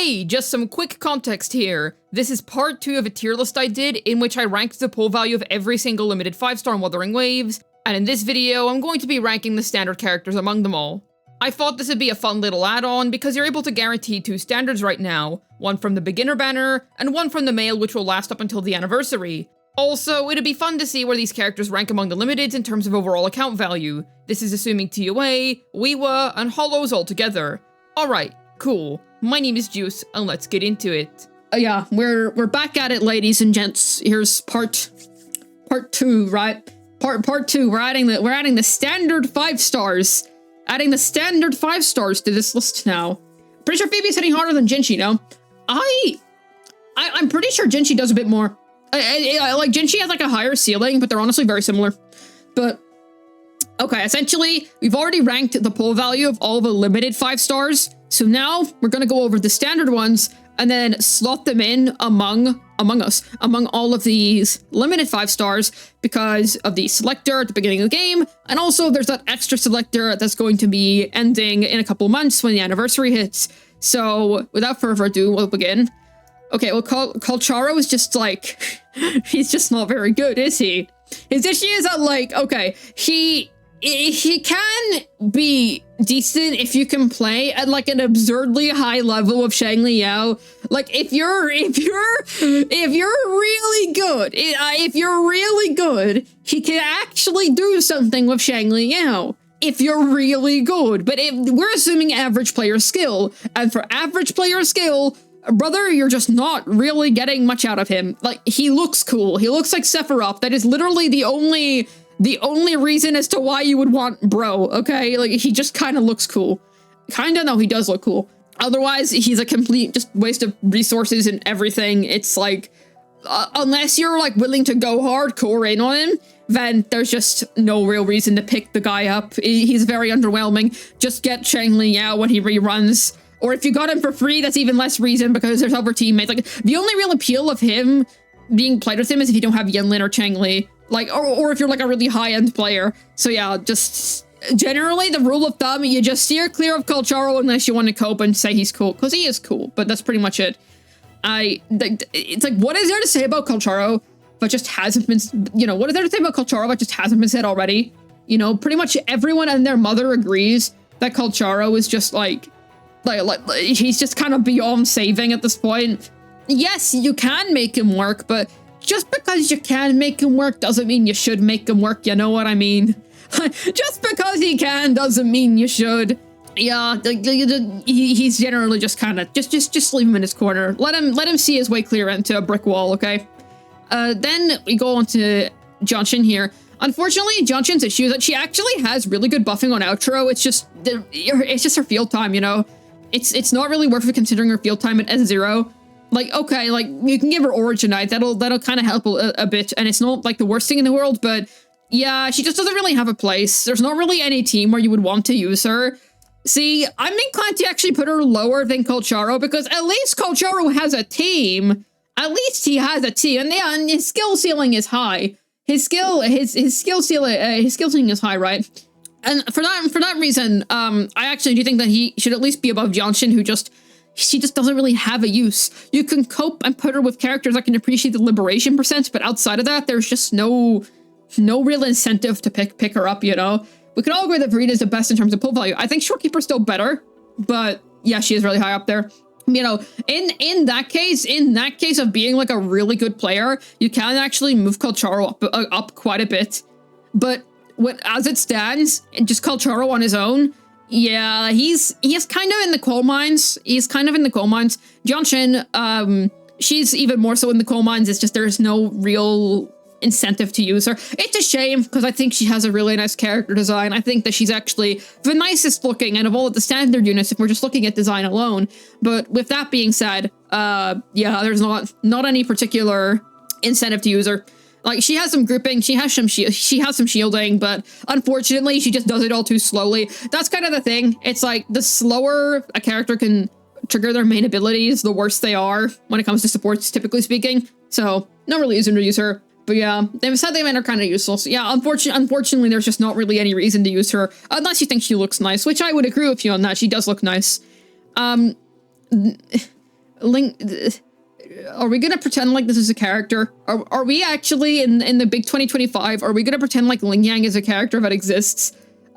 Hey, just some quick context here. This is part 2 of a tier list I did in which I ranked the pull value of every single limited 5-star in Wuthering Waves, and in this video I'm going to be ranking the standard characters among them all. I thought this would be a fun little add-on because you're able to guarantee 2 standards right now, one from the beginner banner, and one from the mail which will last up until the anniversary. Also, it'd be fun to see where these characters rank among the limiteds in terms of overall account value. This is assuming TOA, WuWa, and Holos all together. Alright, cool. My name is Juice, and let's get into it. Yeah, we're back at it, ladies and gents. Here's part 2, right? Part 2. We're adding the standard 5 stars. Adding the standard 5 stars to this list now. Pretty sure Phoebe's hitting harder than Jianxin, no? I'm pretty sure Jianxin does a bit more. Like, Jianxin has like a higher ceiling, but they're honestly very similar. But, okay, essentially, we've already ranked the pull value of all the limited 5 stars. So now, we're gonna go over the standard ones, and then slot them in among all of these limited 5 stars because of the selector at the beginning of the game, and also there's that extra selector that's going to be ending in a couple months when the anniversary hits. So, without further ado, we'll begin. Okay, well, Calcharo is just like, he's just not very good, is he? His issue is that, like, okay, he can be decent if you can play at like an absurdly high level of Shangli Yao. Like, if you're really good, he can actually do something with Shangli Yao. If you're really good, but if we're assuming average player skill, and for average player skill, brother, you're just not really getting much out of him. Like, he looks cool. He looks like Sephiroth. That is literally the only reason as to why you would want bro, okay? Like, he just kind of looks cool. Kinda, no, he does look cool. Otherwise, he's a complete just waste of resources and everything. It's like, unless you're like willing to go hardcore in on him, then there's just no real reason to pick the guy up. He's very underwhelming. Just get Shangli Yao when he reruns. Or if you got him for free, that's even less reason because there's other teammates. Like, the only real appeal of him being played with him is if you don't have Yanlin or Changli. Like, or if you're like a really high-end player. So yeah, just generally the rule of thumb, you just steer clear of Calcharo unless you want to cope and say he's cool, because he is cool, but that's pretty much it. It's like, what is there to say about Calcharo but just hasn't been, you know, what is there to say about Calcharo but just hasn't been said already? You know, pretty much everyone and their mother agrees that Calcharo is just like he's just kind of beyond saving at this point. Yes, you can make him work, but just because you can make him work doesn't mean you should make him work, you know what I mean? Just because he can doesn't mean you should. Yeah, he's generally just kind of, just leave him in his corner. Let him see his way clear into a brick wall, okay? Then we go on to Jianxin here. Unfortunately, Jianxin's issue is that she actually has really good buffing on outro. It's just her field time, you know? It's not really worth it considering her field time at S0. Like, okay, like, you can give her Originite, that'll kind of help a bit, and it's not, like, the worst thing in the world, but, yeah, she just doesn't really have a place. There's not really any team where you would want to use her. See, I'm inclined to actually put her lower than Calcharo, because at least Calcharo has a team. At least he has a team, and yeah, and his skill ceiling is high. His skill ceiling is high, right? And for that reason, I actually do think that he should at least be above Jianxin, she just doesn't really have a use. You can cope and put her with characters that can appreciate the liberation percent, but outside of that, there's just no real incentive to pick her up, you know? We can all agree that Verina is the best in terms of pull value. I think Shorekeeper's still better, but yeah, she is really high up there. You know, in that case of being like a really good player, you can actually move Calcharo up quite a bit. But as it stands, just Calcharo on his own, yeah, he's kind of in the coal mines. Jianxin, she's even more so in the coal mines. It's just there's no real incentive to use her. It's a shame because I think she has a really nice character design. I think that she's actually the nicest looking out of all of the standard units if we're just looking at design alone. But with that being said, yeah, there's not any particular incentive to use her. Like, she has some gripping, she has some shielding, but unfortunately, she just does it all too slowly. That's kind of the thing. It's like, the slower a character can trigger their main abilities, the worse they are when it comes to supports, typically speaking. So, not really reason to use her. But yeah, they've said they made her kind of useless. Yeah, unfortunately, there's just not really any reason to use her, unless you think she looks nice, which I would agree with you on that. She does look nice. Are we gonna pretend like this is a character? Are we actually in the big 2025? Are we gonna pretend like Lingyang is a character that exists?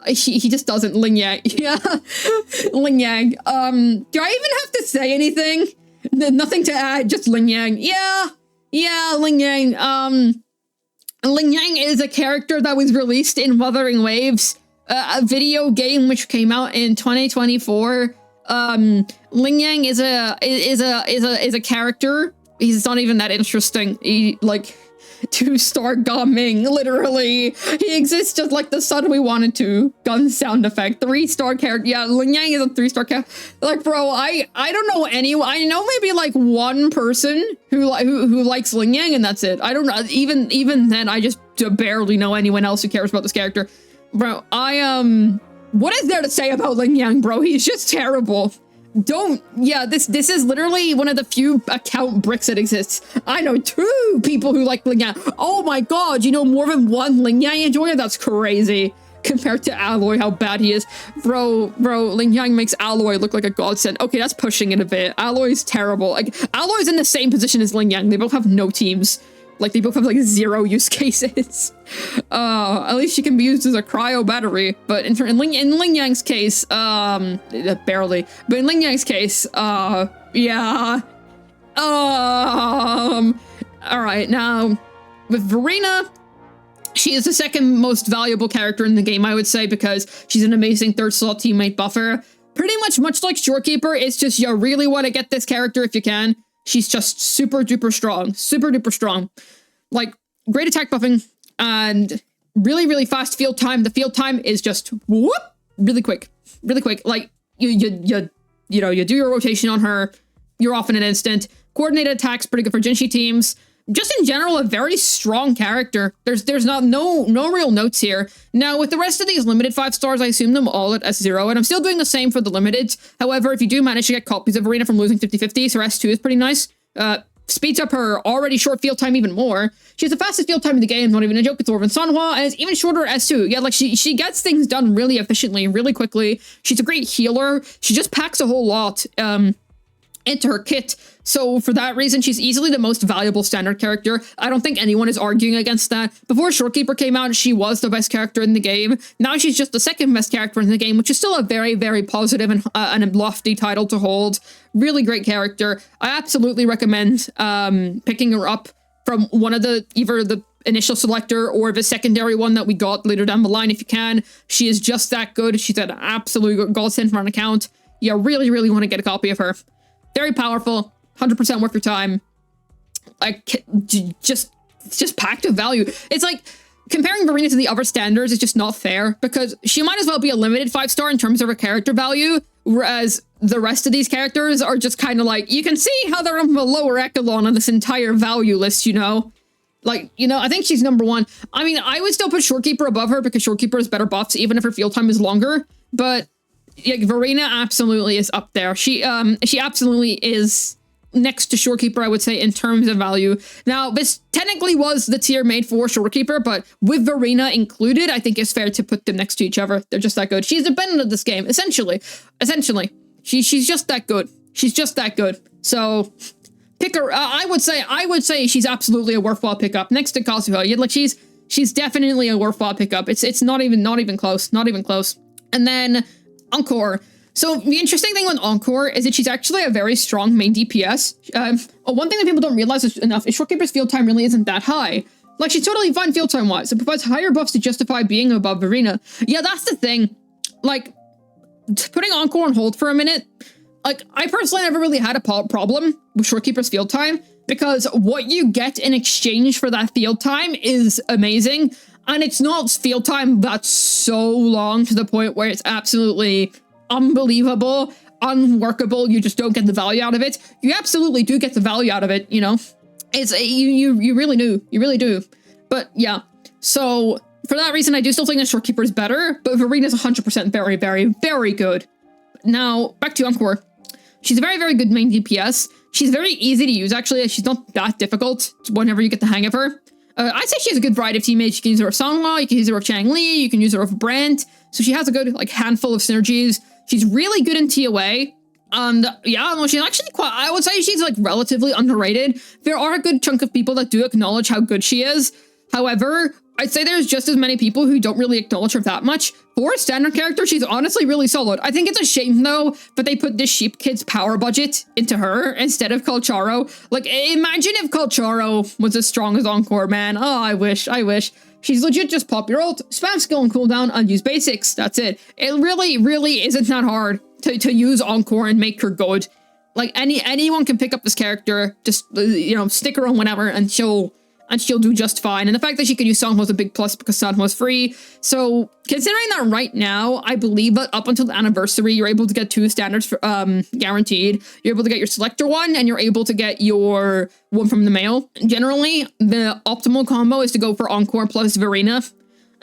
He just doesn't. Lingyang. Yeah. Lingyang. Do I even have to say anything? Nothing to add, just Lingyang. Yeah, Lingyang. Lingyang is a character that was released in Wuthering Waves, a video game which came out in 2024. Lingyang is a character. He's not even that interesting. He, like, 2-star gumming, literally. He exists just like the sun we wanted to. Gun sound effect. 3-star character. Yeah, Lingyang is a 3-star character. Like, bro, I don't know anyone. I know maybe like one person who likes Lingyang, and that's it. I don't know. Even then, I just barely know anyone else who cares about this character. Bro, what is there to say about Lingyang, bro? He's just terrible. This is literally one of the few account bricks that exists. I know 2 people who like Lingyang. Oh my god, you know more than one Lingyang enjoyer? That's crazy. Compared to Alloy, how bad he is. Bro, Lingyang makes Alloy look like a godsend. Okay, that's pushing it a bit. Alloy's terrible. Like, Alloy's in the same position as Lingyang. They both have no teams. Like, they both have, like, 0 use cases. At least she can be used as a cryo battery. But in Lingyang's case, barely. But in Lingyang's case, yeah. Alright, now, with Verina, she is the second most valuable character in the game, I would say, because she's an amazing 3rd slot teammate buffer. Pretty much like Shorekeeper, it's just you really want to get this character if you can. She's just super duper strong. Like, great attack buffing and really fast field time. The field time is just whoop, really quick. Like, you do your rotation on her, you're off in an instant. Coordinated attacks, pretty good for Jianxin teams. Just in general, a very strong character. There's no real notes here. Now, with the rest of these limited 5 stars, I assume them all at S0, and I'm still doing the same for the limited. However, if you do manage to get copies of Verina from losing 50-50, so S2 is pretty nice. Speeds up her already short field time even more. She has the fastest field time in the game, not even a joke. It's over in Sanhua, and it's even shorter at S2. Yeah, like, she gets things done really efficiently, really quickly. She's a great healer. She just packs a whole lot into her kit. So for that reason, she's easily the most valuable standard character. I don't think anyone is arguing against that. Before Shorekeeper came out, she was the best character in the game. Now she's just the second best character in the game, which is still a very positive and a lofty title to hold. Really great character. I absolutely recommend picking her up from one of either the initial selector or the secondary one that we got later down the line if you can. She is just that good. She's an absolute godsend for an account. You really want to get a copy of her. Very powerful. 100% worth your time. Like, just packed with value. It's like, comparing Verina to the other standards is just not fair, because she might as well be a limited 5-star in terms of her character value, whereas the rest of these characters are just kind of like, you can see how they're on the lower echelon on this entire value list, you know? Like, I think she's number 1. I mean, I would still put Shorekeeper above her, because Shorekeeper has better buffs, even if her field time is longer, but like, Verina absolutely is up there. She absolutely is next to Shorekeeper, I would say, in terms of value. Now, this technically was the tier made for Shorekeeper, but with Verina included, I think it's fair to put them next to each other. They're just that good. She's dependent of this game, essentially. She's just that good. She's just that good. So, pick her. I would say she's absolutely a worthwhile pickup next to Kazuha. Yeah, like, she's definitely a worthwhile pickup. It's not even close. And then Encore. So the interesting thing with Encore is that she's actually a very strong main DPS. One thing that people don't realize enough is Shorekeeper's field time really isn't that high. Like, she's totally fine field time wise. It provides higher buffs to justify being above Verina. Yeah, that's the thing. Like, putting Encore on hold for a minute, like, I personally never really had a problem with Shorekeeper's field time, because what you get in exchange for that field time is amazing. And it's not field time that's so long to the point where it's absolutely unbelievable, unworkable. You just don't get the value out of it. You absolutely do get the value out of it, you know? It's you really do. You really do. But yeah, so for that reason, I do still think that Shorekeeper is better, but Verina's 100% very good. Now, back to Encore. She's a very good main DPS. She's very easy to use, actually. She's not that difficult whenever you get the hang of her. I'd say she has a good variety of teammates. You can use her with Sanhua, you can use her with Changli, you can use her with Brent. So she has a good, like, handful of synergies. She's really good in TOA. And yeah, no, she's actually quite, I would say she's like relatively underrated. There are a good chunk of people that do acknowledge how good she is. However, I'd say there's just as many people who don't really acknowledge her that much. For a standard character, she's honestly really solid. I think it's a shame though that they put this Sheep Kid's power budget into her instead of Calcharo. Like, imagine if Calcharo was as strong as Encore, man. Oh, I wish. She's legit just pop your ult, spam skill and cooldown, and use basics. That's it. It really isn't that hard to use Encore and make her good. Like, anyone can pick up this character, just, you know, stick her on whenever, and she'll do just fine. And the fact that she can use Sanhwa is a big plus because Sanhwa is free. So considering that right now, I believe that up until the anniversary, you're able to get 2 standards for, guaranteed. You're able to get your selector one, and you're able to get your one from the mail. Generally, the optimal combo is to go for Encore plus Verina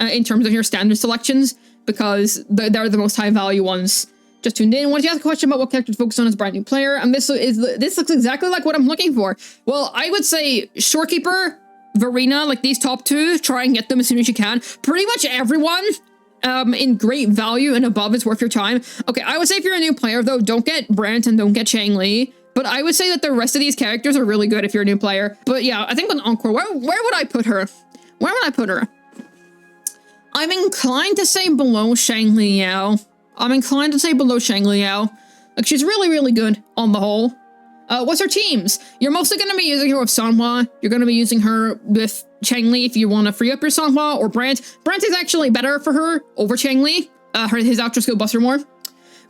in terms of your standard selections, because they're the most high value ones. Just tuned in. Wanted to ask a question about what character to focus on as a brand new player, and this looks exactly like what I'm looking for. Well, I would say Shorekeeper, Verina, like these top 2, try and get them as soon as you can. Pretty much everyone in great value and above is worth your time. Okay, I would say if you're a new player though, don't get Brant and don't get Changli. But I would say that the rest of these characters are really good if you're a new player. But yeah, I think with Encore, where would I put her? Where would I put her? I'm inclined to say below Shangli Yao. Like, she's really good on the whole. What's her teams? You're mostly going to be using her with Sanhwa. You're going to be using her with Changli if you want to free up your Sanhwa, or Brant. Brant is actually better for her over Changli. His ultra skill busts her more.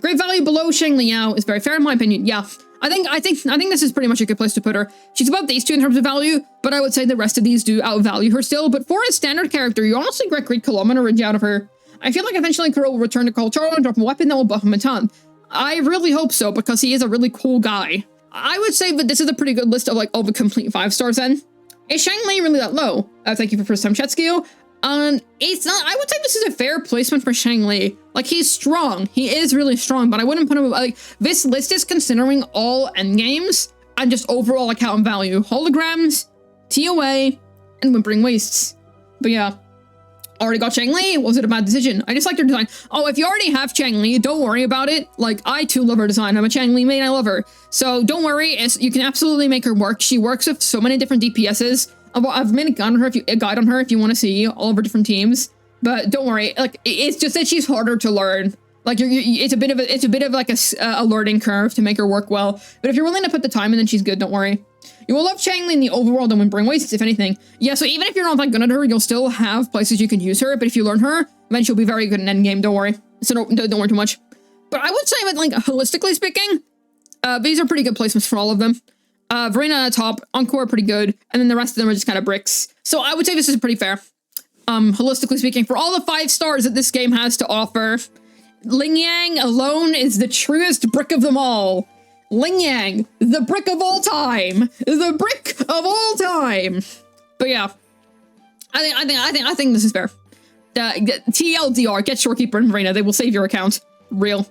Great value below Shangli Yao is very fair in my opinion. Yeah, I think this is pretty much a good place to put her. She's about these 2 in terms of value, but I would say the rest of these do outvalue her still. But for a standard character, you honestly get great kilometerage out of her. I feel like eventually Kuro will return to Calcharo and drop a weapon that will buff him a ton. I really hope so, because he is a really cool guy. I would say that this is a pretty good list of like all the complete 5 stars then. Is Shangli really that low? Thank you for first time chat skill. It's not, I would say this is a fair placement for Shangli. Like, he's strong. He is really strong, but I wouldn't put him, like, this list is considering all endgames and just overall account value. Holograms, TOA, and Whimpering Wastes. But yeah. Already got Changli? Was it a bad decision? I just liked her design. Oh, if you already have Changli, don't worry about it. Like, I too love her design. I'm a Changli main, I love her. So don't worry, you can absolutely make her work. She works with so many different DPSs. I've made a guide on her if you want to see all of her different teams. But don't worry, like, it's just that she's harder to learn. Like, it's a bit of like a learning curve to make her work well. But if you're willing to put the time in, then she's good, don't worry. You will love Changli in the overworld and Whimpering Wastes, if anything. Yeah, so even if you're not that good at her, you'll still have places you can use her. But if you learn her, then she'll be very good in endgame, don't worry. So don't worry too much. But I would say that, like, holistically speaking, these are pretty good placements for all of them. Verina at the top, Encore pretty good, and then the rest of them are just kind of bricks. So I would say this is pretty fair. Holistically speaking, for all the 5 stars that this game has to offer, Lingyang alone is the truest brick of them all. Lingyang, the brick of all time. The brick of all time. But yeah, I think this is fair. TLDR, get Shorekeeper and Verina. They will save your account. Real.